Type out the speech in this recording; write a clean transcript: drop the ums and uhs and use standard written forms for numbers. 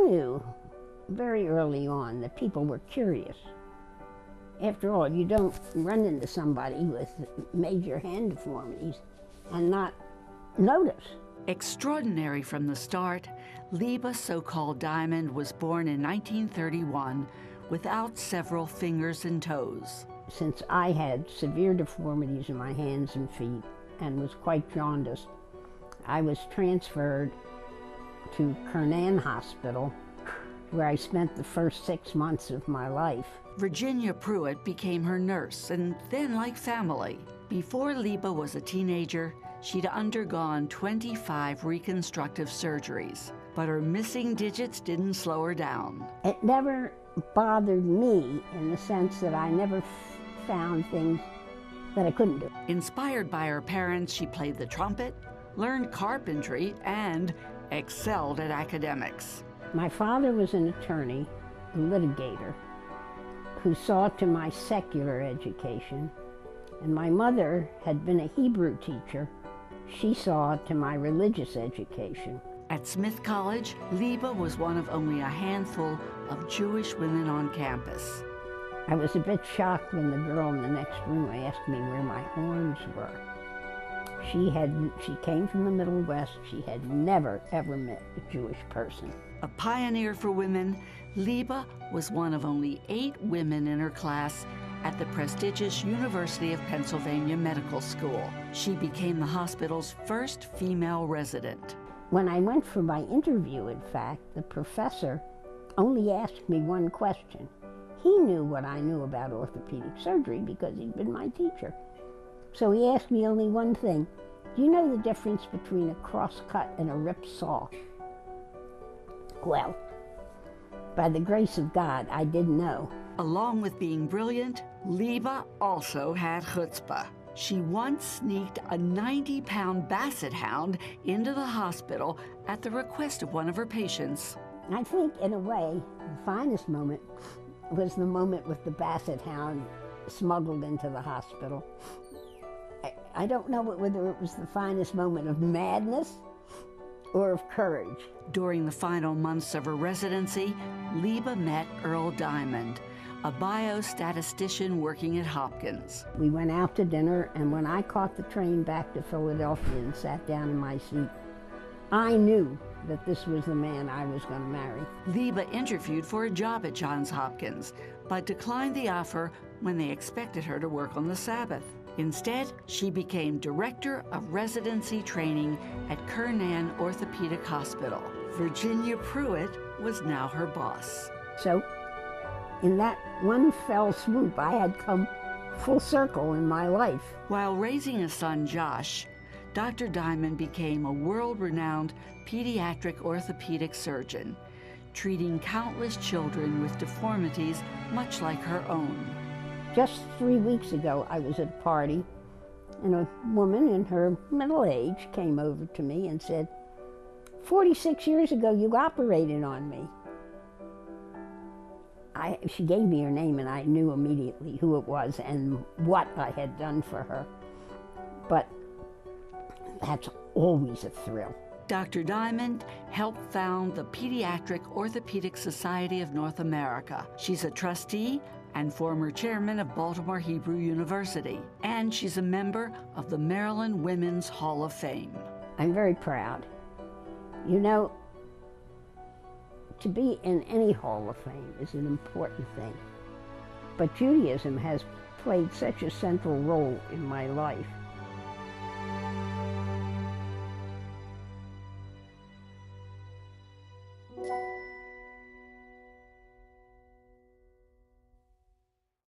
knew very early on that people were curious. After all, you don't run into somebody with major hand deformities and not notice. Extraordinary from the start, Liebi Sokol Diamond was born in 1931 without several fingers and toes. Since I had severe deformities in my hands and feet and was quite jaundiced, I was transferred to Kernan Hospital, where I spent the first 6 months of my life. Virginia Pruitt became her nurse and then like family. Before Liebi was a teenager, she'd undergone 25 reconstructive surgeries, but her missing digits didn't slow her down. It never bothered me in the sense that I never found things that I couldn't do. Inspired by her parents, she played the trumpet, learned carpentry, and excelled at academics. My father was an attorney, a litigator, who saw to my secular education, and my mother had been a Hebrew teacher. She saw to my religious education. At Smith College, Liebi was one of only a handful of Jewish women on campus. I was a bit shocked when the girl in the next room asked me where my horns were. She came from the Middle West. She had never, ever met a Jewish person. A pioneer for women, Liebi was one of only 8 women in her class at the prestigious University of Pennsylvania Medical School. She became the hospital's first female resident. When I went for my interview, in fact, the professor only asked me one question. He knew what I knew about orthopedic surgery because he'd been my teacher. So he asked me only one thing. Do you know the difference between a crosscut and a rip saw? Well, by the grace of God, I didn't know. Along with being brilliant, Liebi also had chutzpah. She once sneaked a 90-pound basset hound into the hospital at the request of one of her patients. I think, in a way, the finest moment was the moment with the basset hound smuggled into the hospital. I don't know whether it was the finest moment of madness or of courage. During the final months of her residency, Liebi met Earl Diamond, a biostatistician working at Hopkins. We went out to dinner, and when I caught the train back to Philadelphia and sat down in my seat, I knew that this was the man I was going to marry. Liebi interviewed for a job at Johns Hopkins, but declined the offer when they expected her to work on the Sabbath. Instead, she became Director of Residency Training at Kernan Orthopedic Hospital. Virginia Pruitt was now her boss. So, in that one fell swoop, I had come full circle in my life. While raising a son, Josh, Dr. Diamond became a world-renowned pediatric orthopedic surgeon, treating countless children with deformities much like her own. Just 3 weeks ago, I was at a party, and a woman in her middle age came over to me and said, 46 years ago, you operated on me. She gave me her name, and I knew immediately who it was and what I had done for her. But that's always a thrill. Dr. Diamond helped found the Pediatric Orthopedic Society of North America. She's a trustee and former chairman of Baltimore Hebrew University, and she's a member of the Maryland Women's Hall of Fame. I'm very proud. You know, to be in any Hall of Fame is an important thing, but Judaism has played such a central role in my life.